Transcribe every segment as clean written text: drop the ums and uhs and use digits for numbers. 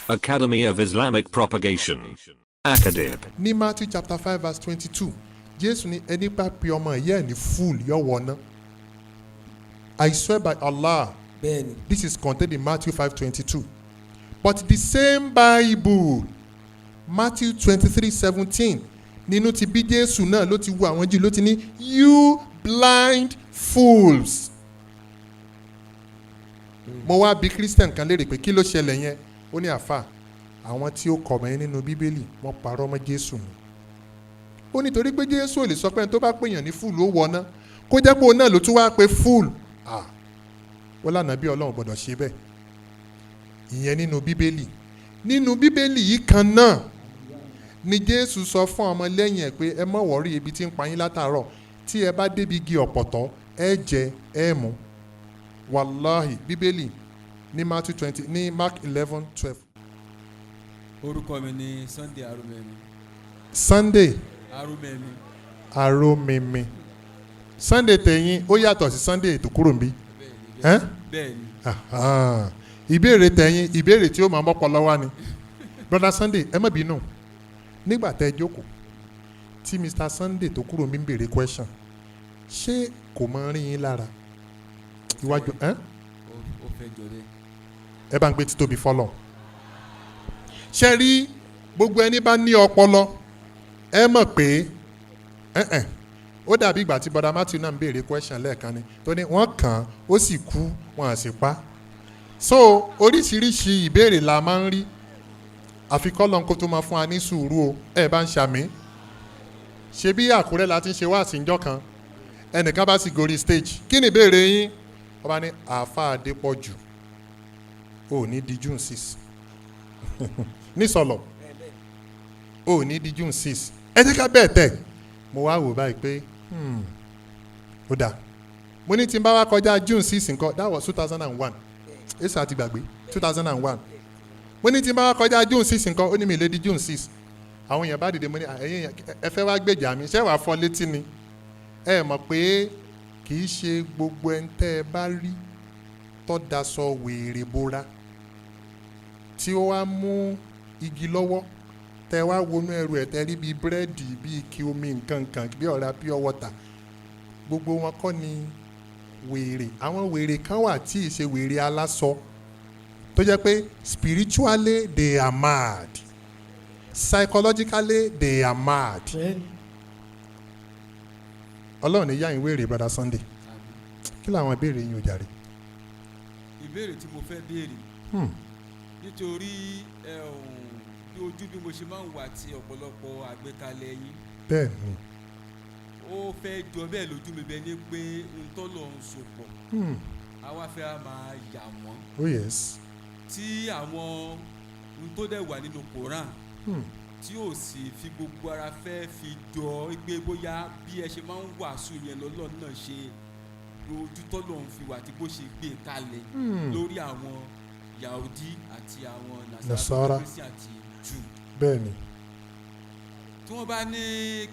Academy of Islamic Propagation. Acadib. ní Matthew chapter 5 verse 22 Jésù ní ẹni bá pe ọmọ ìyá ẹ̀ ní fool yóò wọná. I swear by Allah, bẹ́ẹ̀ni. this is contained in Matthew 5:22. But the same Bible, Matthew 23:17, nínú ti bí Jésù náà ló ti wo àwọn Júù ló ti ní you blind fools. Mo wá bí Christian kan léèrè pé kí ló ṣẹlẹ̀ yẹn, ó ní àfà àwọn tí ó kọ̀mọ̀ yẹn nínú Bíbélì wọ́n parọ́ mọ́ Jésù ni. Ó nítorí pé Jésù ò lè sọ pé ẹni tó bá pèèyàn ní fúùlù ó wọná kó jẹ́ pé òun náà ló tún wá pé fúùlù. Ó lànà bí Ọlọ́run gbọ́dọ̀ ṣe bẹ́ẹ̀. Ìyẹn nínú Bíbélì. Nínú Bíbélì yìí kan náà ni Jésù sọ fún ọmọ lẹ́yìn ẹ̀ pé ẹ má wọ̀rí ebi tí ń pa yín látàárọ̀ tí ẹ bá débi igi ọ̀pọ̀tọ́ ẹ jẹ ẹ mu. Wàláhì Bíbélì ní Matthew 20 ní Mark 11:12. Orúkọ mi ni Sunday Arúmẹ̀mí. Sunday Arúmẹ̀mí. Arómẹmẹ. Sunday tẹ̀yìn ó yàtọ̀ sí Sunday tó kúrò ń bí. Bẹ́ẹ̀ni. Ìbéèrè tẹ̀yìn ìbéèrè tí ó máa mọ́pọ̀ lọ́wọ́ ni. Brother Sunday ẹ má bínú nígbà tẹ́ ẹ jókòó tí Mr. Sunday tó kúrò ń bí ń béèrè question ṣé kò mọ rí yín lára iwájú Ó fẹ́ jọdẹ. ẹ bá ń gbé títóbi fọlọ. Ṣé rí gbogbo ẹni bá ní ọpọlọ ẹ mọ̀ pé ó dàbí ìgbà tí Brother Matthew náà ń béèrè question lẹ́ẹ̀kan ni tó ní wọ́n kàn án ó sì kú wọn à sì pa. So oríṣiríṣi ìbéèrè la máa ń rí àfi kọ́lọ́n kó tó máa fún wa ní sùúrù o ẹ bá ń ṣàmì. Ṣé bí Àkúrẹ́ la ti ń ṣe wá àsìnjọ́ kan ẹnìkan bá sì gorí stage kí ni ìbéèrè yín wọ́n bá ní àáfàá Adépọ̀jù ò ní di June 6 nísọlọ ò ní di June 6 ẹ jẹ́ ká bẹ́ẹ̀ tẹ̀ mo wá wò báyìí pé ó dáa mo ní tí n bá wá kọjá June 6 nǹkan that was 2001 èsì àti gbàgbé 2001 mo ní tí n bá wá kọjá June 6 nǹkan ó ní mi lè di June 6 àwọn èèyàn bá dìde mo ní ẹ̀yin ẹ fẹ́ wá gbèjà mi ṣé wàá fọ́ létí ni ẹ mọ̀ pé kì í ṣe gbogbo ẹni tẹ́ ẹ bá rí tó daṣọ wèrè bora tí ó wá mú igi lọ́wọ́ tẹ́ wá wọnú ẹrù ẹ̀ tẹ́ rí bíi búrẹ́dì bíi ike omi nǹkan kan bí ọ̀rá pure water gbogbo wọn kọ́ ni wèrè àwọn wèrè kan wà tí ì ṣe wèrè aláṣọ tó jẹ́ pé spiritually they are mad psychologically they are mad. Ọlọ́run ní yá ìwé èrè Brother Sunday kí làwọn ìbéèrè yín ò jàre. Ìbéèrè tí mo fẹ́ béèrè nítorí bí ojú bí mo ṣe máa ń wà tí ọ̀pọ̀lọpọ̀ àgbékalẹ̀ yín. Bẹ́ẹ̀ ni. Ó fẹ́ jọ bẹ́ẹ̀ lójú mi bẹ́ẹ̀ ni pé n tó lọ ń sopọ̀ àwa fẹ́ máa yà wọ́n. Oh yes. Tí àwọn n tó dẹ̀ wà nínú Quran tí ò sì fi gbogbo ara fẹ́ fi jọ pé bóyá bí ẹ ṣe máa ń wàásù yẹn lọ́lọ́ náà ṣe ojú tọ́lọ̀ ń fi wà tí bó ṣe gbé kalẹ̀ lórí àwọn Yahudi àti àwọn Nasara àti Júù. Bẹ́ẹ̀ni. Tí wọ́n bá ní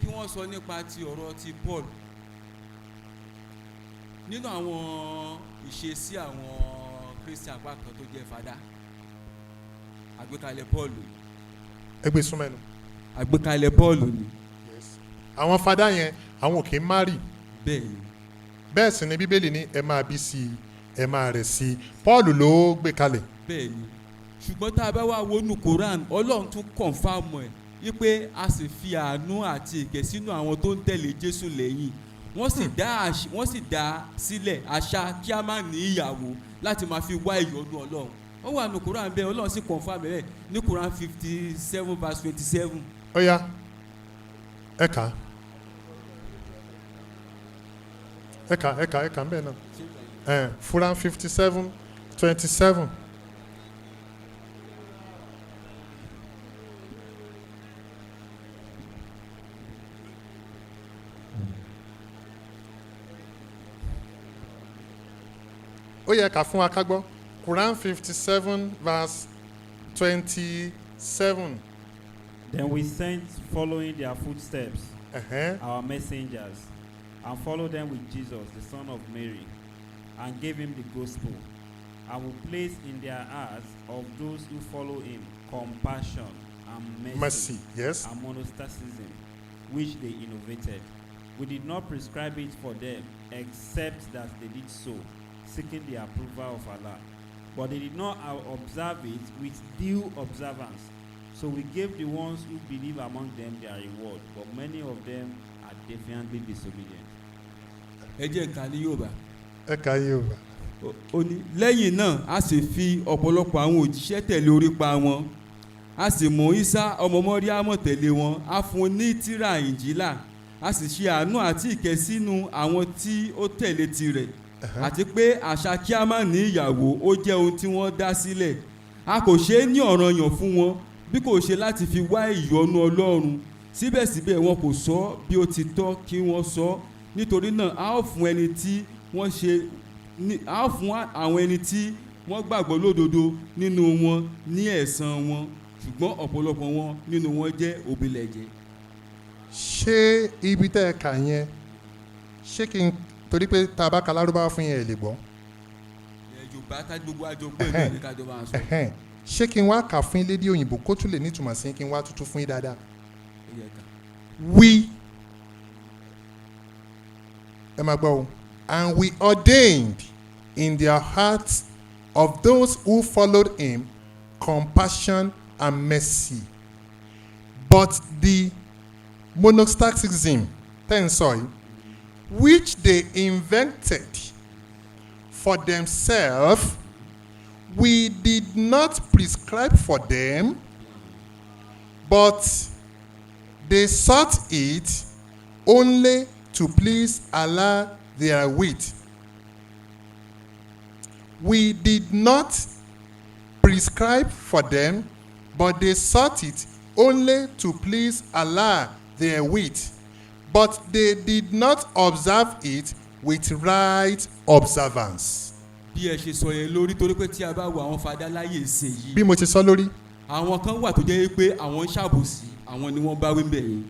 kí wọ́n sọ nípa ti ọ̀rọ̀ ti Paul nínú àwọn ìṣesí àwọn Christian apá kan tó jẹ́ fada àgbékalẹ̀ Paul ẹgbẹ́ súnmẹ́nu. Àgbékalẹ̀ Paul ni. Àwọn fada yẹn àwọn kì í márì. Bẹ́ẹ̀ni. Bẹ́ẹ̀ sì ni Bíbélì ní ẹ máa bí sí i ẹ máa rẹ̀ sí i Paul ló gbé kalẹ̀. Bẹ́ẹ̀ni ṣùgbọ́n tá a bá wá wọnú Quran Ọlọ́run tún kọ̀nfàmù ẹ̀ wípé a sì fi àánú àti ìkẹ́ sínú àwọn tó ń tẹ̀lé Jésù lẹ́yìn wọ́n sì dá sílẹ̀ àṣà kí a má ní ìyàwó láti máa fi wá ìyọ́nú Ọlọ́run ó wà ní Quran bẹ́ẹ̀ Ọlọ́run sì kọ̀nfàmù ẹ̀ ní Quran 57 verse 27. Ó yá ẹ̀ka ń bẹ̀ náà Quran 57:27. Ó yẹ ká fún wa ká gbọ́ Quran 57 verse 27. Then we sent following their footsteps our messengers and followed them with Jesus the son of Mary and gave him the gospel and will place in their hearts of those who follow him compassion, and Mercy, yes. and monasticism, which they innovated. We did not prescribe it for them, except that they did so, seeking the approval of Allah. But they did not observe it with due observance. So we gave the ones who believe among them their reward, but many of them are defiantly disobedient. ẹ jẹ́ nǹkan ní Yorùbá. Ẹ kà Yorùbá. Ó ní lẹ́yìn náà a sì fi ọ̀pọ̀lọpọ̀ àwọn òjíṣẹ́ tẹ̀lé orípa wọn, a sì mú Ísá ọmọ Mọ́ríámọ̀ tẹ̀lé wọn, a fún un ní tírà Ìnjílà, a sì ṣe àánú àti ìkẹ́ sínú àwọn tí ó tẹ̀lé tirẹ̀, àti pé àṣà kí a má ní ìyàwó ó jẹ́ ohun tí wọ́n dá sílẹ̀. A kò ṣe é ní ọ̀ranyàn fún wọn bí kò ṣe láti fi wá ìyọ́nú Ọlọ́run. Síbẹ̀síbẹ̀ wọn kò sọ bí ó ti tọ́ kí wọ́n sọ. Nítorí náà a ó fún ẹni tí wọ́n ṣe a ó fún àwọn ẹni tí wọ́n gbàgbọ́ lódodo nínú wọn ní ẹ̀san wọn, ṣùgbọ́n ọ̀pọ̀lọpọ̀ wọn nínú wọn jẹ́ òbílẹ̀jẹ́. Ṣé ibi tẹ́ ẹ kà yẹn ṣé kí n torí pé tá a bá ka Lárúbáwá fún yẹn ẹ lè gbọ́. Yorùbá tá gbogbo àjọ pé ìlú ní kájọ máa sọ. Ṣé kí n wá kà fún lédè òyìnbó kó tún lè nítumọ̀ sí kí n wá tútù fún yín dáadáa. We ẹ máa gbọ́ o, and we ordained in their hearts of those who followed him compassion and mercy, but the monasticism which they invented for themselves we did not prescribe for them, but they sought it only to please Allah therewith. We did not prescribe for them, but they sought it only to please Allah therewith. But they did not observe it with right observance. Bí ẹ ṣe sọ yẹn lórí, torí pé tí a bá wo àwọn fada láyé ìsìn yìí. Bí mo ṣe sọ lórí. Àwọn kan wà tó jẹ́ pé àwọn ń ṣàbòsí, àwọn ni wọ́n bá wí ń bẹ̀ yìí.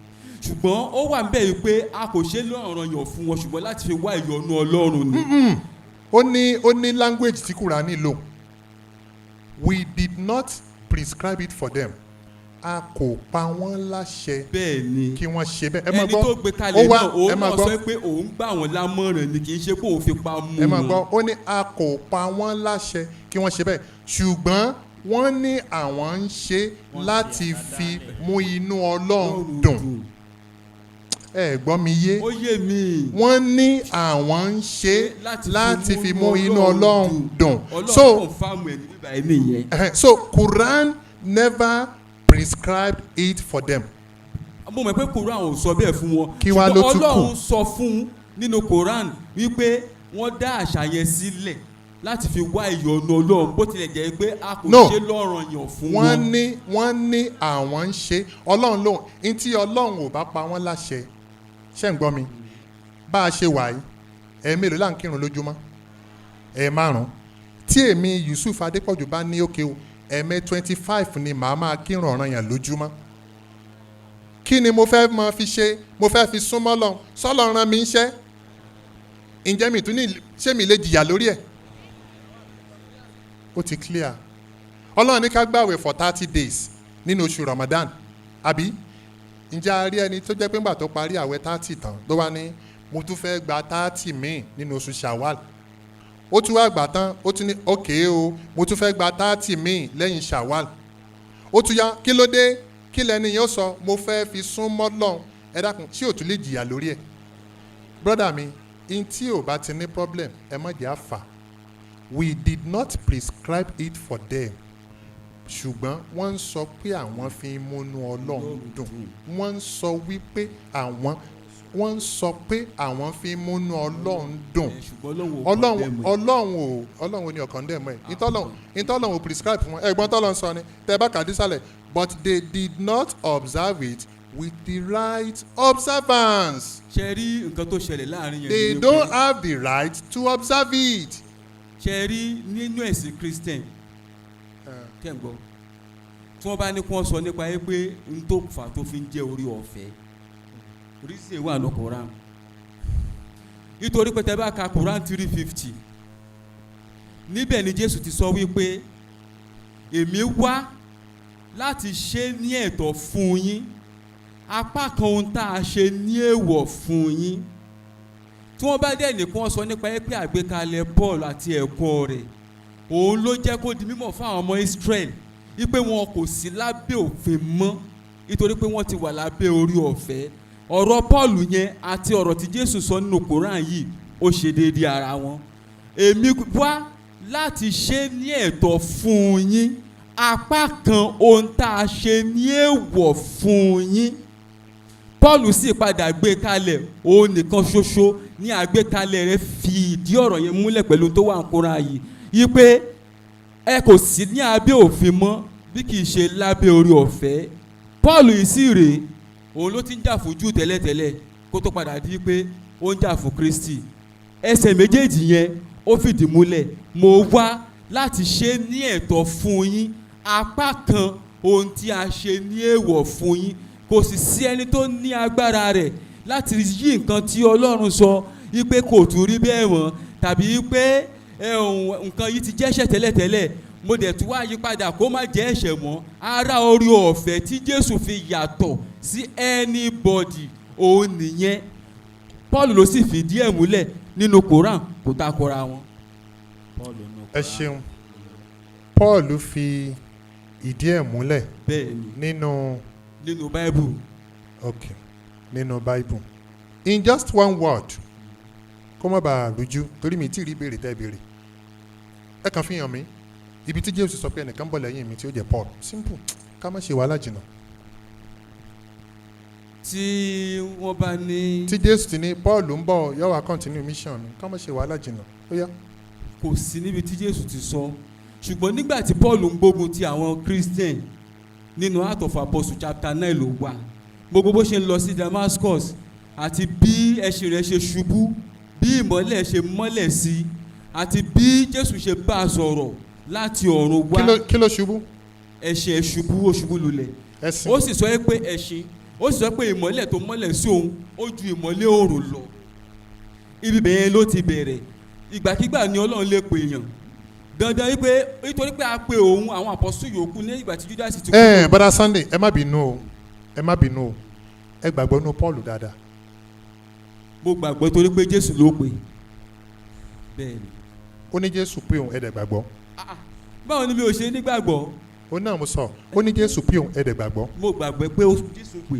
Ṣùgbọ́n ó wà ń bẹ̀ yìí pé a kò ṣe lọ́ranyàn fún wọn, ṣùgbọ́n láti fi wá ìyọ́nú Ọlọ́run ni. Ó ní language tí Kùránì lò. We did not prescribe it for them. A kò pa wọ́n láṣẹ kí wọ́n ṣe bẹ́ẹ̀. Ẹni tó gbé kalẹ̀ náà òun náà sọ pé òun gbà wọ́n lámọ̀ràn ni, kì í ṣe pé òun fi pa mú wọn. Ẹ máa gbọ́, ó ní a kò pa wọ́n láṣẹ kí wọ́n ṣe bẹ́ẹ̀, ṣùgbọ́n wọ́n ní àwọn ń ṣe láti fi mú inú Ọlọ́run dùn. Ẹ gbọ́ mi yé. Ó yé mi. Wọ́n ní àwọn ń ṣe láti fi mú inú Ọlọ́run dùn. Ọlọ́run confirm ẹ̀ nígbà ẹni yẹn. So Quran never prescribed it for them. Mo mọ̀ pé Quran ò sọ bẹ́ẹ̀ fún wọn. Kí wá ló tún kù? Ọlọ́run sọ fún nínú Quran wípé wọ́n dá àṣà yẹn sílẹ̀ láti fi wá ìyọ́nú Ọlọ́run, bó tilẹ̀ jẹ́ pé a kò ṣe lọ́ranyàn fún wọn. Wọ́n ní àwọn ń ṣe Ọlọ́run lóhùn ní tí Ọlọ́run ò bá pa wọ́n láṣẹ. Ṣé ń gbọ́ mi? Bá a ṣe wà yìí, ẹ̀ẹ̀mélòó là ń kírun lójúmọ́? 5. Tí èmi Yusuf Adépọ̀jù bá ní òkè o, 25 ni màá máa kírun ọ̀ranyàn lójúmọ́. Kí ni mo fẹ́ máa fi ṣe? Mo fẹ́ fi súnmọ́ Ọlọ́run. S'Ọlọ́run rán mi iṣẹ́. Ǹjẹ́ mi tún ní ṣé mi lè jìyà lórí ẹ̀? Ó ti clear. Ọlọ́run ní ká gbààwẹ̀ for 30 days nínú oṣù Ramadan. Àbí? Ǹjẹ́ a rí ẹni tó jẹ́ pé ńgbà tó parí àwẹ̀ 30 tán ló wá ní mo tún fẹ́ gba 30 míì nínú oṣù Shawwal. Ó tún wá gbà tán, ó tún ní okay o, mo tún fẹ́ gba 30 míì lẹ́yìn Shawwal. Ó tún yá, kí ló dé? Kí lẹni yóò sọ, mo fẹ́ fi súnmọ́ Ọlọ́run. Ẹ dákun, ṣé ò tún lè jìyà lórí ẹ̀? Brother mi, in tí ò bá ti ní problem, ẹ má jẹ́ àfà. We did not prescribe it for them. Ṣùgbọ́n wọ́n ń sọ pé àwọn fi ń múnú Ọlọ́run dùn. Wọ́n ń sọ wípé wọ́n ń sọ pé àwọn fi ń múnú Ọlọ́run dùn. Ọlọ́run ò ní ọkàn dẹ̀ mọ́ ẹ̀. Ìtọ́lọ́run ò prescribe fún wọn. Ẹ̀gbọ́n tọ́lọ́run sọ ni tẹ́ bá kàdí sálẹ̀. But they did not observe it with the right observance. Ṣé rí nǹkan tó ṣẹlẹ̀ láàrin yẹn? They don't have the right to observe it. Ṣé rí nínú ẹ̀sìn Christian? Kẹ́ ń gbọ́. Tí wọ́n bá ní kí wọ́n sọ nípa yẹn pé n tó fà tó fi ń jẹ́ orí ọ̀fẹ́. Oríṣiríṣi wà ní Quran. Nítorí pé tẹ́ bá ka Quran 350. Níbẹ̀ ni Jésù ti sọ wípé èmi wá láti ṣe ní ẹ̀tọ́ fún yín apá kan ohun tá a ṣe ní èèwọ̀ fún yín tí wọ́n bá dẹ̀ nìkan sọ nípa ẹ pé àgbékalẹ̀ Paul àti ẹ̀kọ́ rẹ̀ òun ló jẹ́ kó di mímọ̀ fún àwọn ọmọ Israel wípé wọn kò sí lábẹ́ òfin mọ́ nítorí pé wọ́n ti wà lábẹ́ orí ọ̀fẹ́ ọ̀rọ̀ Paul yẹn àti ọ̀rọ̀ tí Jésù sọ nínú Koran yìí ó ṣe déédéé ara wọn èmi wá láti ṣe ní ẹ̀tọ́ fún yín apá kan ohun tá a ṣe ní èèwọ̀ fún yín Paul sì padà gbé kalẹ̀ òun nìkan ṣoṣo ní àgbékalẹ̀ rẹ̀ fi ìdí ọ̀rọ̀ yẹn múlẹ̀ pẹ̀lú tó wà ń Koran yìí yí pé ẹ kò sí ní abẹ́ òfin mọ́ bí kì í ṣe lábẹ́ orí ọ̀fẹ́ Paul yìí sì rèé òun ló ti ń jà fún Júù tẹ́lẹ̀tẹ́lẹ̀ kó tó padà di pé ó ń jà fún Kristi ẹsẹ̀ méjèèjì yẹn ó fìdí múlẹ̀ mo wá láti ṣe ní ẹ̀tọ́ fún yín apá kan ohun tí a ṣe ní èèwọ̀ fún yín kò sì sí ẹni tó ní agbára rẹ̀ láti yí nǹkan tí Ọlọ́run sọ wípé kò tún rí bẹ́ẹ̀ mọ́ tàbí wípé nǹkan yìí ti jẹ́ṣẹ̀ tẹ́lẹ̀tẹ́lẹ̀ mo dẹ̀ tún wá yí padà kó má jẹ́ ẹ̀ṣẹ̀ mọ́ ara orí ọ̀fẹ́ tí Jésù fi yàtọ̀ sí anybody òun nìyẹn Paul ló sì fìdí ẹ̀ múlẹ̀ nínú Koran kò takora wọn. ẹ ṣeun Paul fi ìdí ẹ̀ múlẹ̀ nínú Bible. Okay, nínú Bible in just one word kó má bàa rújú torí mi tí rí béèrè tẹ́ béèrè ẹ kàn fi hàn mí ibi tí Jésù sọ pé ẹnìkan bọ̀ lẹ́yìn mi tí ó jẹ́ Paul simple ká má ṣe wàhálà jìnnà. tí wọ́n bá ní. tí Jésù ti ní Paul ń bọ̀ yóò wá continue mission mi ká má ṣe wàhálà jìnnà ó yá. kò sí níbi tí Jésù ti sọ ṣùgbọ́n nígbà tí Paul ń gbógun ti àwọn Christian nínú Acts of Apostles chapter 9 ló wà gbogbo bó ṣe ń lọ sí Damascus àti bí ẹṣin rẹ̀ ṣe ṣubú bí ìmọ́lẹ̀ ṣe mọ́lẹ̀ sí àti bí Jésù ṣe bá a sọ̀rọ̀ láti ọ̀run wá. kí ló ṣubú. ẹṣin ṣubú ó ṣubú lulẹ̀ ó sì sọ pé ẹṣin ó sì sọ pé ìmọ́lẹ̀ tó mọ́lẹ̀ sí òun ó ju ìmọ́lẹ̀ oòrùn lọ ibi bẹ́ẹ̀ ló ti bẹ̀rẹ̀ ìgbàkigbà ni Ọlọ́run lè pè èèyàn dandan wípé nítorí pé a pe òun àwọn àpọ́sù yòókù ní ìgbà tí Judas ti kú. Brother Sunday ẹ má bínú o ẹ gbàgbọ́ nínú Paul dáadáa. mo gbàgbọ́ torí pé Jésù ló pè bẹ́ẹ̀ ni. ó ní Jésù pé òun ẹ̀dẹ̀ gbàgbọ́. báwo ni mi ò ṣe nígbàgbọ́. ó náà mo sọ ó ní Jésù pé òun ẹ̀dẹ̀ gbàgbọ́. mo gbàgbọ́ pé Jésù pè.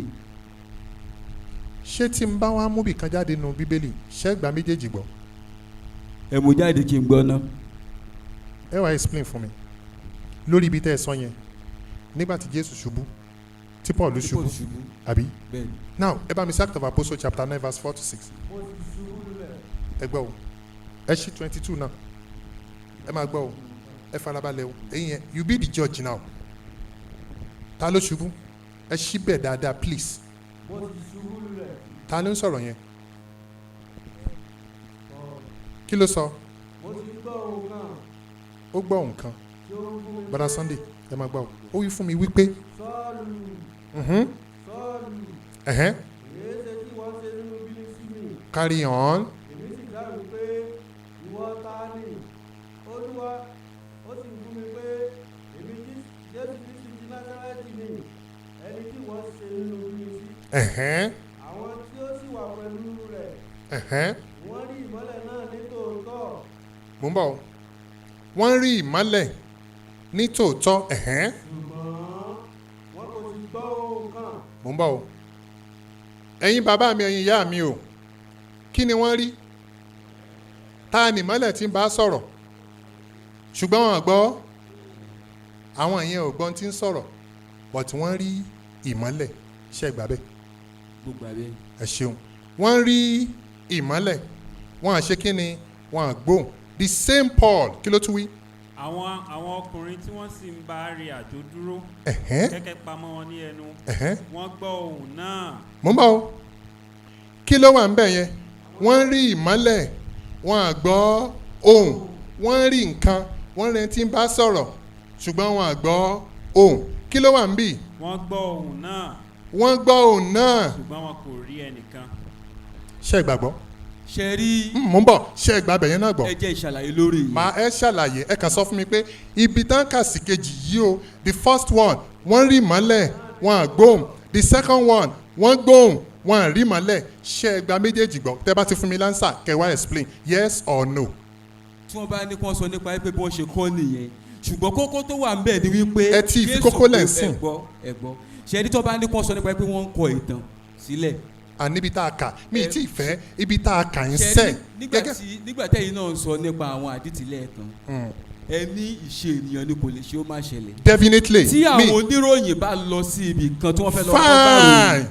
ṣé tí n bá wá mú bìkan jáde nínú Bíbélì ṣé gbà méjèèjì gbọ́. ẹ mú jáde kí n gbọ́ ná. ẹ wá explain fún mi lórí ibi tẹ́ ẹ sọ yẹn nígbà tí Jésù ṣubú tí Paul ṣubú àbí. now ẹ bá mi sí Acts of Apostles chapter 9 verse 4 to 6. ẹ gbọ́ o ẹ ṣí 22 náà ẹ máa gbọ́ o ẹ farabalẹ̀ o ẹ̀yin yẹn you be the judge now ta ló ṣubú ẹ ṣí bẹ́ẹ̀ dáadáa please ta ló ń sọ̀rọ̀ yẹn kí ló sọ ó gbọ́ nǹkan Brother Sunday ẹ máa gbọ́ o ó wí fún mi wípé carry on. àwọn tí ó sì wà pẹ̀lú rẹ̀ wọ́n rí ìmọ́lẹ̀ náà ní tòótọ́. mo ń bọ̀ wọ́n rí ìmọ́lẹ̀ ní tòótọ́. ṣùgbọ́n wọn kò sì gbọ́ ohùn kan. mo ń bọ̀ o ẹ̀yin bàbá mi ẹ̀yin ìyá mi o kí ni wọ́n rí ta ni ìmọ́lẹ̀ tí ń bá sọ̀rọ̀ ṣùgbọ́n wọn gbọ́ àwọn ìyẹn ò gbọ́n tí ń sọ̀rọ̀ but wọ́n rí ìmọ́lẹ̀ ṣe gbà bẹ́ẹ̀. gbogbo àbẹ. ẹ ṣeun wọ́n rí ìmọ́lẹ̀ wọ́n á ṣe kí ni wọ́n á gbóhùn the same Paul kí ló tún wí. àwọn ọkùnrin tí wọ́n sì ń bá rìn àjò dúró kẹ́kẹ́ pamọ́ wọn ní ẹnu wọ́n gbọ́ ohùn náà. mo ń bọ̀ o kí ló wà ń bẹ̀ yẹn wọ́n rí ìmọ́lẹ̀ wọ́n á gbọ́ ohùn wọ́n rí nǹkan wọ́n rẹ̀ tí ń bá sọ̀rọ̀ ṣùgbọ́n wọ́n á gbọ́ ohùn kí ló wà ń bì. wọ́n gbọ́ ohùn náà. wọ́n gbọ́ ohùn náà. ṣùgbọ́n wọn kò rí ẹnìkan. ṣé ìgbàgbọ́ ṣe rí mò ń bọ̀ ṣe é gba bẹ̀yẹn náà gbọ́. ẹ jẹ́ ìṣàlàyé lórí yìí. màá ẹ ṣàlàyé ẹ kàn sọ fún mi pé ibi tán kà sí kejì yìí o the first one wọ́n rí mọ́lẹ̀ wọ́n gbóhùn the second one wọ́n gbóhùn wọ́n rí mọ́lẹ̀ ṣe é gba méjèèjì gbọ́ tẹ́ bá ti fún mi lánsà kẹwàá explain yes or no. tí wọ́n bá ní kí wọ́n sọ nípa pé bí wọ́n ṣe kọ́ nìyẹn ṣùgbọ́n kókó tó wà ń bẹ̀ ni wípé ẹ ti fi kókó lẹ̀ ń sìn. ẹ̀gbọ́ ṣe ẹni tó bá ní kí wọ́n sọ nípa pé wọ́n ń kọ ìtàn sílẹ̀. níbi tá a kà mí ì tí ì fẹ́ ibi tá a kà ń ṣe sẹ́. nígbà tẹ́yìn náà ń sọ nípa àwọn àdìtìlẹ̀ ẹ̀tàn ẹ ní ìṣe ènìyàn ni kò lè ṣe ó má ṣẹlẹ̀. definitely tí àwọn oníròyìn bá lọ sí ibì kan tí wọ́n fẹ́ lọ fine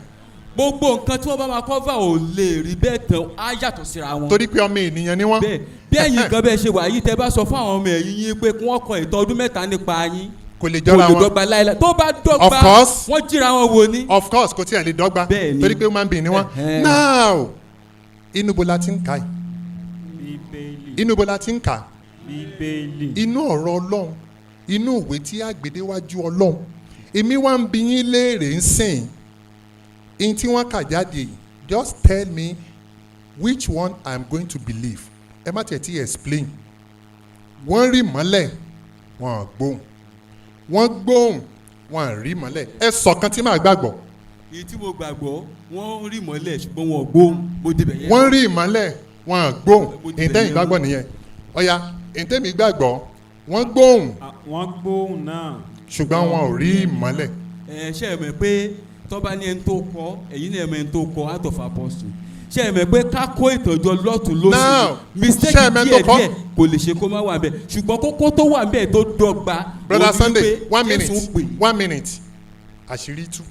gbogbo nǹkan tí wọ́n bá máa cover ò lè rí bẹ́ẹ̀ tán á yàtọ̀ síra wọn. torí pé ọmọ ènìyàn ni wọ́n. bẹ́ẹ̀ bí ẹ̀yin kan bẹ́ẹ̀ ṣe wà yìí tẹ́ bá sọ fún àwọn ọmọ ẹ̀yìn yín pé kí wọ́n kọ ìtàn ọdún mẹ́ta nípa yín kò lè jọra wọn. kò lè dọ́gba láìláì tó bá dọ́gba Of course. wọ́n jíra wọn wò ni. of course kò tí ẹ lè dọ́gba Bẹ́ẹ̀ ni. torí pé human being ni wọ́n. now inú bo la ti ń kà yìí Bíbélì. inú bo la ti ń kà Bíbélì. inú ọ̀rọ̀ ọlọ́run inú ìwé tí a gbé déwájú ọlọ́run èmi wá ń bi yín léèrè ń sìn in tí wọ́n kà jáde just tell me which one I'm going to believe ẹ má tẹ̀ tí explain wọ́n rí mọ́lẹ̀ wọ́n gbóhùn wọ́n gbóhùn wọ́n rí mọ́lẹ̀ ẹ sọ̀kan tí màá gbàgbọ́ èyí tí mo gbàgbọ́ wọ́n rí mọ́lẹ̀ ṣùgbọ́n wọn ò gbóhùn mo débẹ̀ yẹn. wọ́n rí ìmọ́lẹ̀ wọ́n gbóhùn Mo ti ìtẹ́yìn bẹ̀rẹ̀ gbàgbọ́ nìyẹn ọ̀ya ìtẹ́mi gbàgbọ́ wọ́n gbóhùn Wọ́n gbóhùn náà. ṣùgbọ́n wọn ò rí ìmọ́lẹ̀. ẹ ṣe é mọ̀ pé tọ́ba ní ẹni tó kọ́ ẹ̀yin ní ẹ̀mọ̀ ẹni tó kọ́ out of apostle ṣe é mọ̀ pé ká kó ìtọ́jọ lọ́tún Now, lọ́sì mistake ṣé ẹ mọ̀ ẹni tó díẹ̀ kọ́? díẹ̀ kò lè ṣe kó má wà bẹ́ẹ̀ ṣùgbọ́n kókó tó wà bẹ́ẹ̀ tó dọ́gba brother ó ní Sunday pé 1 minute Jésù pè. 1 minute àṣírí tú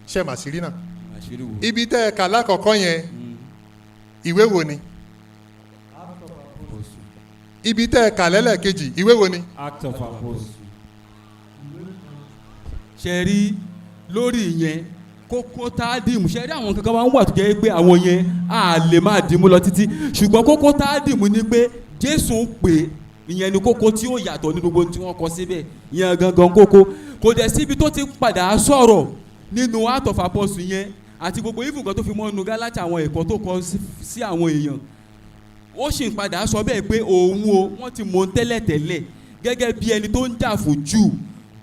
ṣe mà àṣírí náà àṣírí wo. ibi tẹ́ ẹ kà lákọ̀ọ́kọ́ yẹn ìwé wo ni ibi tẹ́ ẹ kà lẹ́lẹ́kejì ìwé wo ni. Act of Apostles. ṣe rí lórí ìyẹn kókó tá a dìmú ṣe rí àwọn kankan máa ń wà tó jẹ́ pé àwọn yẹn á lè máa dìmú lọ títí ṣùgbọ́n kókó tá a dìmú ni pé Jésù ń pè é ìyẹn ni kókó tí ó yàtọ̀ ní gbogbo tí wọ́n kọ síbẹ̀ ìyẹn gangan kókó kò dẹ̀ síbi tó ti padà sọ̀rọ̀ nínú Act of Apostles yẹn àti gbogbo ìfúnkan tó fi mọ́ nu Gálátíà àwọn ẹ̀kọ́ tó kọ sí àwọn èèyàn ó sì ń padà sọ bẹ́ẹ̀ pé òun o wọ́n ti mọ̀ tẹ́lẹ̀tẹ́lẹ̀ gẹ́gẹ́ bí ẹni tó ń jà fún Júù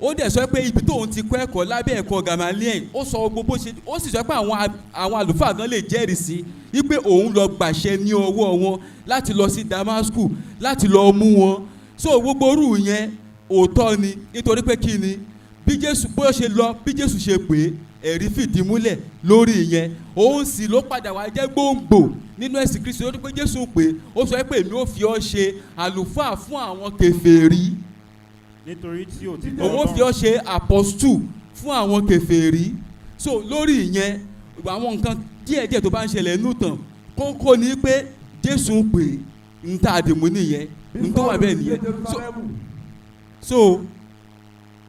ó dẹ̀ sọ pé ibi tóun ti kọ́ ẹ̀kọ́ lábẹ́ ẹ̀kọ́ Gamaliel ó sọ gbogbo ṣe ó sì sọ pé àwọn àlùfáà gan lè jẹ́rìí sí wípé òun lọ gbàṣẹ ní ọwọ́ wọn láti lọ sí Damascus láti lọ mú wọn so gbogbo orú yẹn òótọ́ ni nítorí pé kí ni bí Jésù bó ṣe lọ bí Jésù ṣe pè é ẹ̀rí fìdí múlẹ̀ lórí ìyẹn òun sì ló padà wá jẹ́ gbòǹgbò nínú ẹ̀sìn Kristi ó ní pé Jésù pé ó sọ pé èmi ò fi ọ́ ṣe àlùfáà fún àwọn kèfèrí Nítorí tí òtítọ́ òun ò fi ọ́ ṣe àpọ́stù fún àwọn kèfèrí so lórí ìyẹn àwọn nǹkan díẹ̀díẹ̀ tó bá ń ṣẹlẹ̀ nínú tàn kókó ni pé Jésù pé ń tà àdìmú nìyẹn ń tó wà bẹ́ẹ̀ nìyẹn so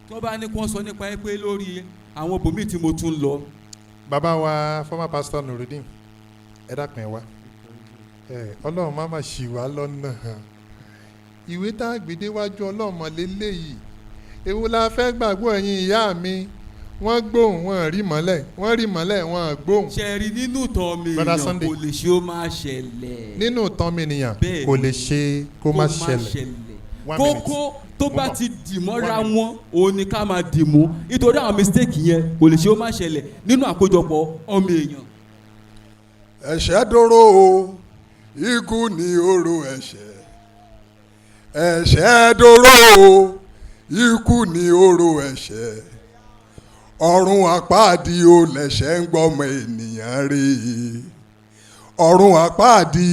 tó bá ní kí wọ́n sọ nípa ẹ pé lórí àwọn bòmíì tí mo tún lọ. bàbá wa former pastor Nurudeen ẹ dákun ẹ wá ọlọ́run má má ṣì wá lọ́nà ìwé tá a gbé déwájú ọlọ́run mọ̀ lélẹ́yìí èwo la fẹ́ gbàgbọ́ ẹ̀yin ìyá mi wọ́n gbóhùn wọ́n rí mọ́lẹ̀ wọ́n rí mọ́lẹ̀ wọ́n gbóhùn. ṣẹ̀rí nínú ìtàn mi Brother èèyàn Sunday. kò lè ṣe ó máa ṣẹlẹ̀. nínú ìtàn mi nìyàn Bẹ́ẹ̀ni. kò lè ṣe kó má ṣẹlẹ̀. 1 minute. kókó tó bá Mo bọ̀. ti dìmọ́ra 1 minute. wọn òun ni ká máa dìmú nítorí àwọn mistake yẹn kò lè ṣe ó máa ṣẹlẹ̀ nínú àkójọpọ̀ ọmọ èèyàn. ẹ̀ṣẹ̀ dóró o ikú ni oró ẹ̀ṣẹ̀ ẹ̀ṣẹ̀ dóró o ikú ni oró ẹ̀ṣẹ̀ ọ̀run àpáàdì o lẹ̀ṣẹ̀ ń gbọ́mọ ènìyàn rè ọ̀run àpáàdì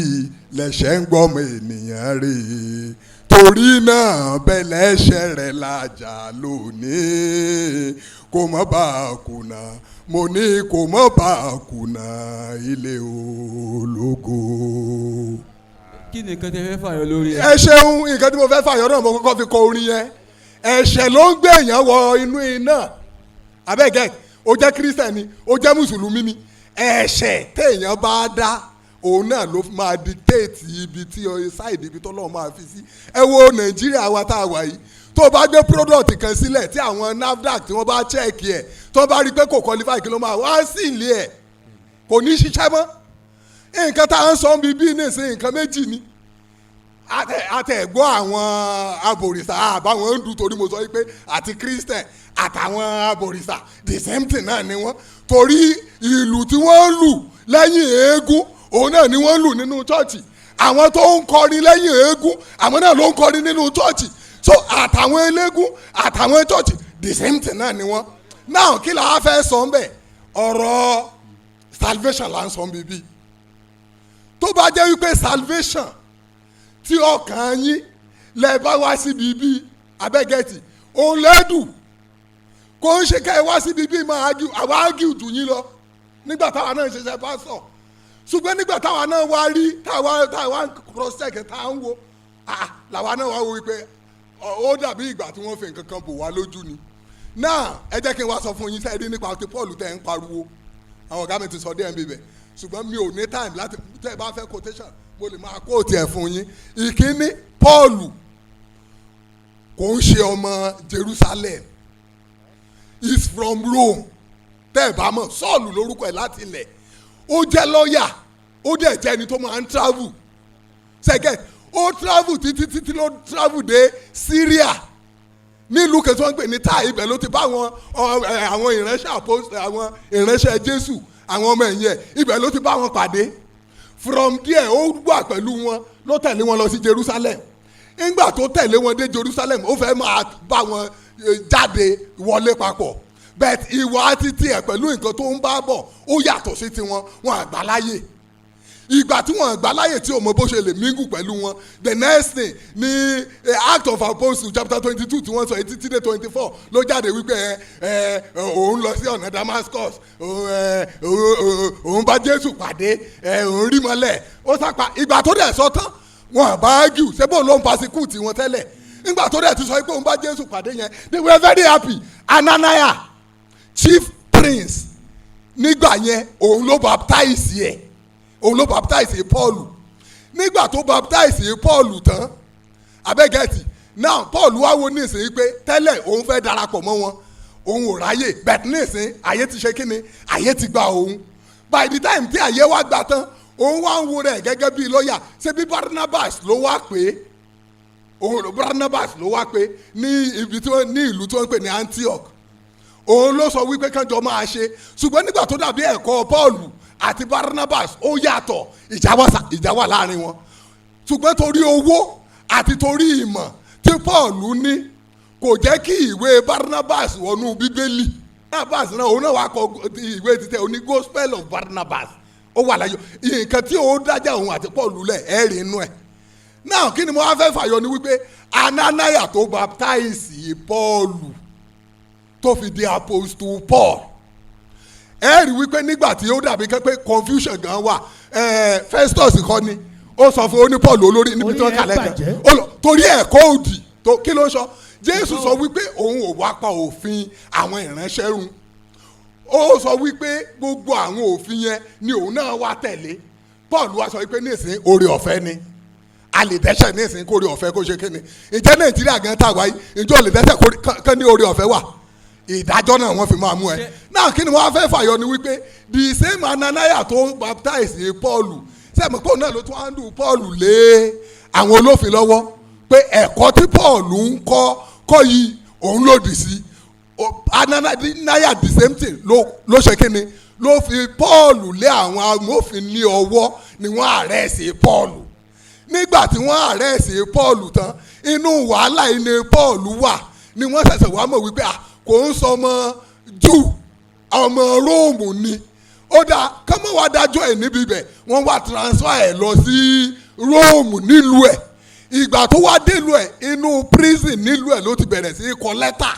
lẹ̀ṣẹ̀ ń gbọ́mọ ènìyàn rè torí náà bẹ́lẹ̀ ẹ̀ṣẹ̀ rẹ̀ làjà lónìí kó má bàa kùnà mo ní kó má bàa kùnà ilé ológo. kí ni nǹkan tẹ fẹ́ fààyàn lórí ẹ̀. ẹ ṣeun nǹkan tí mo fẹ́ fàyọ náà mo kọ́kọ́ fi kọ orin yẹn ẹ̀ṣẹ̀ ló ń gbé èèyàn wọ inú iná abẹ́gẹ́ ó jẹ́ kírísítẹ̀nì ó jẹ́ mùsùlùmí ni ẹ̀ṣẹ̀ téèyàn bá dá òun náà ló máa dictate ibi tí ṣáìdì ibi tó lọ́ọ́ máa fi sí ẹ wo Nàìjíríà wa tá a wà yìí tó bá gbé product kan sílẹ̀ tí àwọn NAFDAC tí wọ́n bá check ẹ̀ tó bá rí i pé kò qualify kí ló máa wá sí ilé ẹ̀ kò ní ṣiṣẹ́ mọ́ nǹkan tá à ń sọ bíbí nísìnyí nǹkan méjì ni àtẹ̀gbọ́ àwọn abòrìṣà àbáwọn ń dùn torí mo sọ pé àti Christian àtàwọn abòrìṣà the same thing náà ni wọ́n torí ìlù tí wọ́n ń lù lẹ́yìn eégún òun náà ni wọ́n ń lù nínú chọ́ọ̀chì àwọn tó ń kọrin lẹ́yìn eégún àwọn náà ló ń kọrin nínú chọ́ọ̀chì so àtàwọn eléégún àtàwọn chọ́ọ̀chì the same thing náà ni wọ́n now kí la fẹ́ sọ ń bẹ̀ ọ̀rọ̀ salvation là ń sọ bíbí tó bá jẹ́ wípé salvation tí ọkàn yín lẹ bá wá síbi bí abẹ́gẹ́tì òun lẹ́dù kò ń ṣe ká ẹ wá síbi bí máa ágìw àwa ágìw jù yín lọ nígbà táwa náà ń ṣiṣẹ́ pásọ̀ ṣùgbọ́n nígbà táwa náà wá rí táwa cross check tá à ń wo làwa náà wá wo wípé ó dàbí ìgbà tí wọ́n fi nǹkan kan bò wá lójú ni náà ẹ jẹ́ kí n wá sọ fún yín sẹ́ẹ̀rí nípa ti Paul tẹ̀ ń pariwo àwọn ọ̀gá mi ti sọ díẹ̀ ń bíbẹ̀ ṣùgbọ́n mi ò ní time láti tẹ́ ẹ bá fẹ́ quotation mo lè máa kóòtù ẹ̀ fún yín ìkíní Paul kò ń ṣe ọmọ Jerusalem is from Rome tẹ́ ẹ bá mọ̀ Sọ́ọ̀lù lórúkọ ẹ̀ láti ilẹ̀ ó jẹ́ lọ́ọ̀yà ó dẹ̀ jẹ́ ẹni tó máa ń travel second ó travel títí ló travel dé Syria nílùú kan tí wọ́n ń pè ní Táì ibẹ̀ ló ti bá àwọn ìránṣẹ́ Jésù àwọn ọmọ ẹ̀yìn ẹ̀ ibẹ̀ ló ti bá wọn pàdé from there ó wà pẹ̀lú wọn ló tẹ̀lé wọn lọ sí Jerusalem nígbà tó tẹ̀lé wọn dé Jerusalem ó fẹ́ máa bá wọn jáde wọlé papọ̀ but ìwà títí ẹ̀ pẹ̀lú nǹkan tó ń bá bọ̀ ó yàtọ̀ sí tiwọn wọn àgbáláyè ìgbà tí wọn àgbáláyè tí o mọ bó ṣe lè mingle pẹ̀lú wọn the next thing ni Act of Apostles chapter 22 tí wọ́n sọ títí dé 24 ló jáde wípé òun lọ sí ọ̀nà Damascus òun bá Jésù pàdé òun rí mọ́lẹ̀ ó sápa ìgbà tó dẹ̀ sọ tán wọn bá ágìw ṣébó ló ń pasíkúùtì wọn tẹ́lẹ̀ nígbà tó dẹ̀ ti sọ pé òun bá Jésù pàdé yẹn they were very happy Ananias chief prince nígbà yẹn òun ló baptize yẹ òun ló baptize Paul nígbà tó baptize Paul tán abẹ́gẹ́tì now Paul wá wo nísìnyí pé tẹ́lẹ̀ òun fẹ́ darapọ̀ mọ́ wọn òun ò ráyè bẹ́ẹ̀ nísìnyí ayé ti ṣe kíni ayé ti gba òun by the time tí ayé wá gbà tán òun wá ń wo rẹ̀ gẹ́gẹ́ bíi lọ́ọ̀yà ṣé bí Barnabas ló wá pé Barnabas ló wá pé ní ibi tí wọ́n ní ìlú tí wọ́n ń pè ní Antioch òun ló sọ wípé kánjọ máa ṣe ṣùgbọ́n nígbà tó dàbí ẹ̀kọ́ Paul àti Barnabas ó yàtọ̀ ìjà wà láàrin wọn ṣùgbọ́n torí owó àti torí ìmọ̀ tí Paul ní kò jẹ́ kí ìwé Barnabas wọnú Bíbélì Barnabas náà òun náà wà kọ ìwé títẹ̀ oní Gospel of Barnabas ó wà láyọ̀ nǹkan tí ó dájà òun àti Paul lẹ̀ ẹ́ rí inú ẹ̀ náà kí ni mo wá fẹ́ fàyọ ni wípé Ananias tó baptize Paul tó fi di apostle Paul ẹ rí wípé nígbà tí ó dàbí pé confusion gan wà Festus kọ́ ni ó sọ fún oní Paul olórí níbi tí wọ́n kà lẹ́kàn torí ẹ̀kọ́ òdì kí ló sọ Jésù sọ wípé òun ò wá pa òfin àwọn ìránṣẹ́ run ó sọ wípé gbogbo àwọn òfin yẹn ni òun náà wá tẹ̀lé Paul wá sọ wípé nísìnyí oore ọ̀fẹ́ ni a lè dẹ́ṣẹ̀ nísìnyí kó oore ọ̀fẹ́ kó ṣe kíni ìjẹ́ Nàìjíríà gan tá a wáyé ìjọ lè dẹ́ṣẹ̀ kán ní oore ọ̀fẹ́ wà ìdájọ́ náà wọ́n fi máa mú ẹ náà kí ni wọ́n fẹ́ fàyọ ni wípé the same Ananias tó baptize Paul sẹ́mi Paul náà ló tún á ń dùn Paul lé àwọn olófin lọ́wọ́ pé ẹ̀kọ́ tí Paul ń kọ́ yìí òun lòdì sí Ananias the same thing ló ṣe kí ni ló fi Paul lé àwọn amófin ní ọwọ́ ni wọ́n arrest Paul nígbà tí wọ́n arrest Paul tán inú wàhálà yìí ni Paul wà ni wọ́n ṣẹ̀ṣẹ̀ wá mọ̀ wípé kò ń sọ ọmọ Júù ọmọ Róòmù ni ó dáa kọ́mọ́ wá dájọ́ ẹ̀ níbi ibẹ̀ wọ́n wá transfer ẹ̀ lọ sí Róòmù nílùú ẹ̀ ìgbà tó wá délùú ẹ̀ inú prison nílùú ẹ̀ ló ti bẹ̀rẹ̀ sí kọ lẹ́tà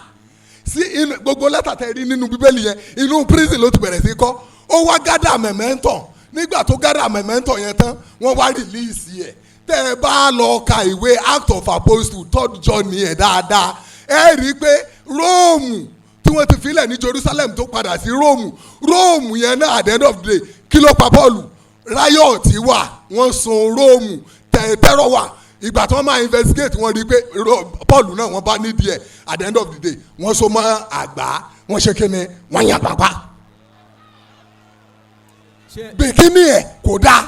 sí gbogbo lẹ́tà tẹ́ rí nínú Bíbélì yẹn inú prison ló ti bẹ̀rẹ̀ sí kọ ó wá gádà mẹ̀mẹ́ntọ̀ nígbà tó gádà mẹ̀mẹ́ntọ̀ yẹn tán wọ́n wá release ẹ̀ tẹ́ ẹ bá lọ ka ìwé Act of Apostles third journey ẹ̀ dáadáa ẹ rí i pé Róòmù tí wọ́n ti filẹ̀ ní Jerusalem tó padà sí Róòmù yẹn náà at the end of the day kí ló pa Paul riot wà wọ́n sun Róòmù terror wà ìgbà tí wọ́n máa investigate wọ́n rí i pé Paul náà wọ́n bá nídìí ẹ̀ at the end of the day wọ́n so mọ́ àgbá wọ́n ṣe kíni wọ́n yàn bàbá bìkínì ẹ̀ kò dáa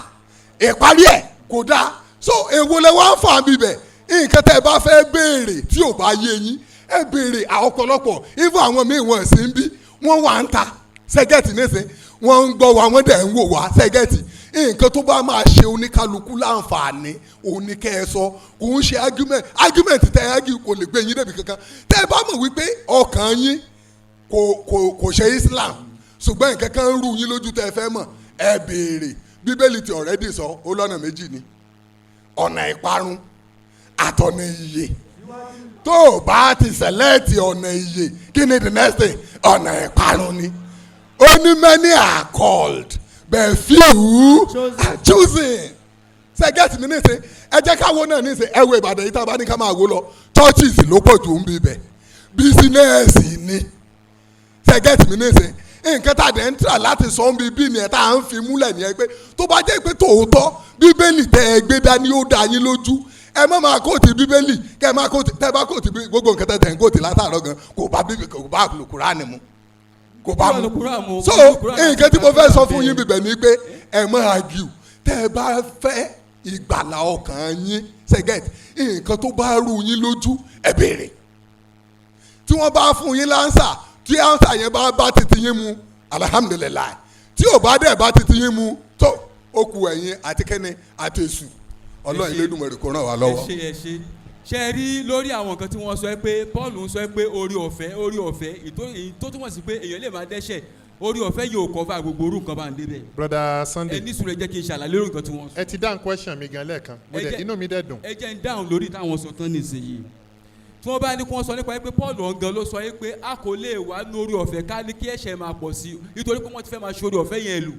ìparí ẹ̀ kò dáa. So èwo lẹ wá fà bíbẹ̀ nǹkan tẹ́ ẹ bá fẹ́ béèrè tí ò bá yé yín ẹ béèrè ọ̀pọ̀lọpọ̀ even àwọn míì wọ́n sì ń bí wọ́n wà ń ta sẹ́gẹ̀tì nísìn wọ́n ń gbọ́ wa wọ́n dẹ̀ ń wò wá sẹ́gẹ̀tì nǹkan tó bá máa ṣe oníkálukú láǹfààní òun ni kẹ́ ẹ sọ kò ń ṣe argument tẹ́ ẹ argue kò lè gbé yín débi kankan tẹ́ ẹ bá mọ̀ wípé ọkàn yín kò ṣe Islam ṣùgbọ́n nǹkan kan ń rú yín lójú tẹ́ ẹ fẹ́ mọ̀ ẹ béèrè bíbélì tí already sọ ó lọ́nà méjì ni ọ̀nà ìparun àtọ̀nà ìyè tó o bá ti select ọ̀nà ìyè kí ni the next thing ọ̀nà ìparun ni ó ní many are called but few are chosen sẹ́gẹ̀tì mi nísìn ẹ jẹ́ káwọ́ náà nísìn ẹ wo Ìbàdàn yìí tá a bá ní ká máa wò lọ churches ló pọ̀ jù ń bí bẹ̀ bísínẹ́ẹ̀sì ni sẹ́gẹ̀tì mi nísìn nǹkan tá a dẹ̀ ń tà láti sọ ń bí ni ẹ̀ tá à ń fi múlẹ̀ ní ẹ pé tó bá jẹ́ pé tòótọ́ bíbélì tẹ ẹ gbé dání ó dá yín lójú ẹ má máa kóòtù bíbélì kẹ ẹ má kóòtù tẹ bá kóòtù gbogbo nǹkan tẹ ń kóòtù látàárọ̀ gan kò bá bíbélì kò bá Kùránì mu kò bá mu so nǹkan tí mo fẹ́ sọ fún yín bíbẹ̀ ni pé ẹ má argue tẹ ẹ bá fẹ́ ìgbàlà ọkàn yín sẹ́gẹ̀t nǹkan tó bá rú yín lójú ẹ béèrè tí wọ́n bá fún yín lánsà tí ánsà yẹn bá titi yín mu alihamudulilayi tí ò bá dẹ̀ bá titi yín mu tó ó kù ẹ̀yin àti kẹ́ni àti èṣù Ọlọ́run Elédùmarè kó ràn wá lọ́wọ́. ṣe rí lórí àwọn nǹkan tí wọ́n sọ pé Paul ń sọ pé orí ọ̀fẹ́ tó túmọ̀ sí pé èèyàn lè máa dẹ́ṣẹ̀ orí ọ̀fẹ́ yóò cover gbogbo orú nǹkan bá ń débẹ̀. Brother Sunday ẹ ní sùúrù ẹ jẹ́ kí n ṣàlàyé lórí nǹkan tí wọ́n sọ. ẹ ti dáhùn question mi gan lẹ́ẹ̀kan inú mi dẹ̀ dùn. ẹ jẹ́ ń dáhùn lórí táwọn sọ tán nísìnyí tí wọ́n bá ní kí wọ́n sọ nípa pé Paul ọ̀gán ló sọ pé a kò lè wá ní orí ọ̀fẹ́ ká ní kí ẹ̀ṣẹ̀ máa pọ̀ sí nítorí pé wọ́n ti fẹ́ máa ṣe orí ọ̀fẹ́ yẹn lò.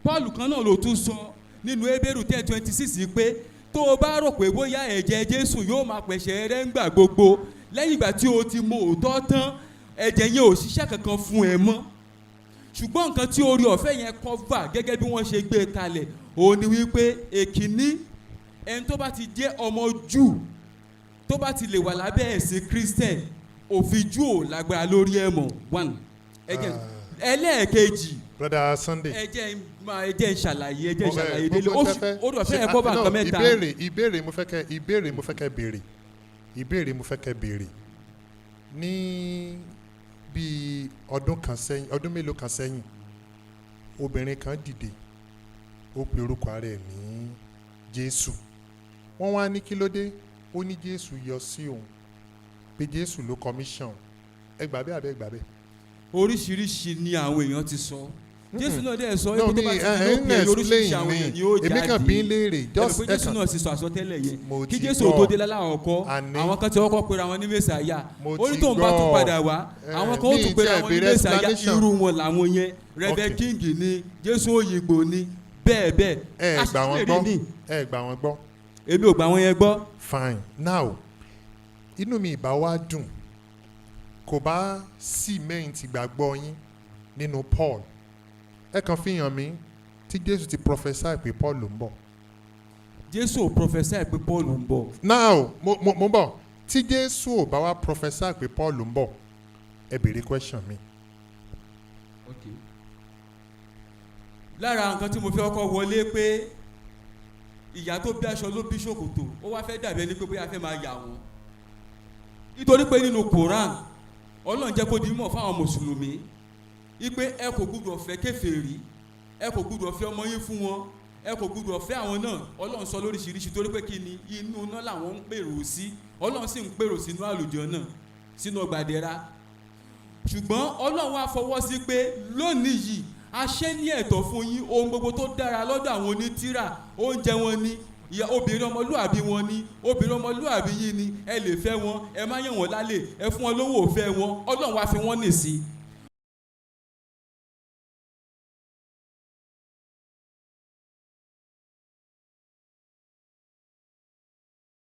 Paul kan náà ló tún sọ nínú Hébérù 10:26 pé tó o bá rò pé bóyá ẹ̀jẹ̀ Jésù yóò máa pẹ̀ṣẹ̀ rẹ́ ńgbà gbogbo lẹ́yìn ìgbà tí o ti mọ òótọ́ tán ẹ̀jẹ̀ yẹn ò ṣiṣẹ́ kankan fún ẹ mọ́ ṣùgbọ́n nǹkan tí orí ọ̀fẹ́ yẹn cover gẹ́gẹ́ bí wọ́n ṣe gbé kalẹ̀ òun ni wípé èkíní ẹni tó bá ti jẹ́ ọmọ Júù tó bá ti lè wà lábẹ́ ẹ̀sìn Christian òfin Júù ò lágbára lórí ẹ̀ mọ́ one ẹlẹ́ẹ̀kejì Brother Sunday ẹ jẹ́ ń ṣàlàyé délé orí ọ̀fẹ́ yẹn cover nǹkan mẹ́ta. ìbéèrè mo fẹ́ kẹ́ béèrè ní bíi ọdún mélòó kan sẹ́yìn obìnrin kan dìde ó pe orúkọ ara ẹ̀ ní Jésù wọ́n wá ní kí ló dé ó ní Jésù yọ sí òun pé Jésù ló commission ẹ gbà bẹ́ẹ̀ àbẹ́ gbà bẹ́ẹ̀. oríṣiríṣi ni àwọn èèyàn ti sọ Jésù náà dẹ̀ sọ ebi tó bá ti di lópin oríṣiríṣi àwọn èèyàn ni ó jáde èmi kàn bí ń léèrè just ẹ̀ka Jésù náà sì sọ àsọtẹ́lẹ̀ yẹn kí Jésù ò tó dé lálákọ̀ọ́kọ́ àwọn kan ti kọ́kọ́ pera wọn ní Mèsáyà orí tó ń bá tún padà wá àwọn kan ó tún pera wọn ní Mèsáyà irú wọn làwọn yẹn Reverend King ni Jésù Òyìnbó ni bẹ́ẹ̀ ẹ gbà wọn gbọ́ èmi ò gbà wọn yẹn gbọ́. fine now inú mi ìbá wa dùn kò bá cement ìgbàgbọ́ yín nínú Paul ẹ kàn fi hàn mí tí Jésù ti prophesy pé Paul ló ń bọ̀. Jésù ò prophesy pé Paul ló ń bọ̀. now mo bọ̀ tí Jésù ò bá wa prophesy pé Paul ló ń bọ̀ ẹ béèrè question mi. Okay. lára nǹkan tí mo fẹ́ kọ́ wọlé pé ìyá tó bí aṣọ ló bí ṣòkòtò ó wá fẹ́ dàbí ẹni pé bóyá fẹ́ máa yà wọ́n nítorí pé nínú Quran Ọlọ́run jẹ́ kó di mọ̀ fáwọn mùsùlùmí ipe ẹ kò gbúdọ̀ fẹ́ kèfèrí ẹ kò gbúdọ̀ fẹ́ ọmọ yín fún wọn ẹ kò gbúdọ̀ fẹ́ àwọn náà Ọlọ́run sọ lóríṣiríṣi torí pé kí ni inú náà làwọn ń pèrò sí Ọlọ́run sì ń pèrò sínú àlùjọ náà sínú ọgbà ìdẹ̀ra ṣùgbọ́n Ọlọ́run wá fọwọ́ sí pé lónìí yìí a ṣe ní ẹ̀tọ́ fún yín ohun gbogbo tó dára lọ́dọ̀ àwọn onítìrà oúnjẹ wọn ni obìnrin ọmọlúàbí wọn ni obìnrin ọmọlúàbí yín ni ẹ lè fẹ́ wọn ẹ má yàn wọ́n lálẹ́ ẹ fún wọn lówó òfẹ́ wọn Ọlọ́run wá fi wọ́n nì sí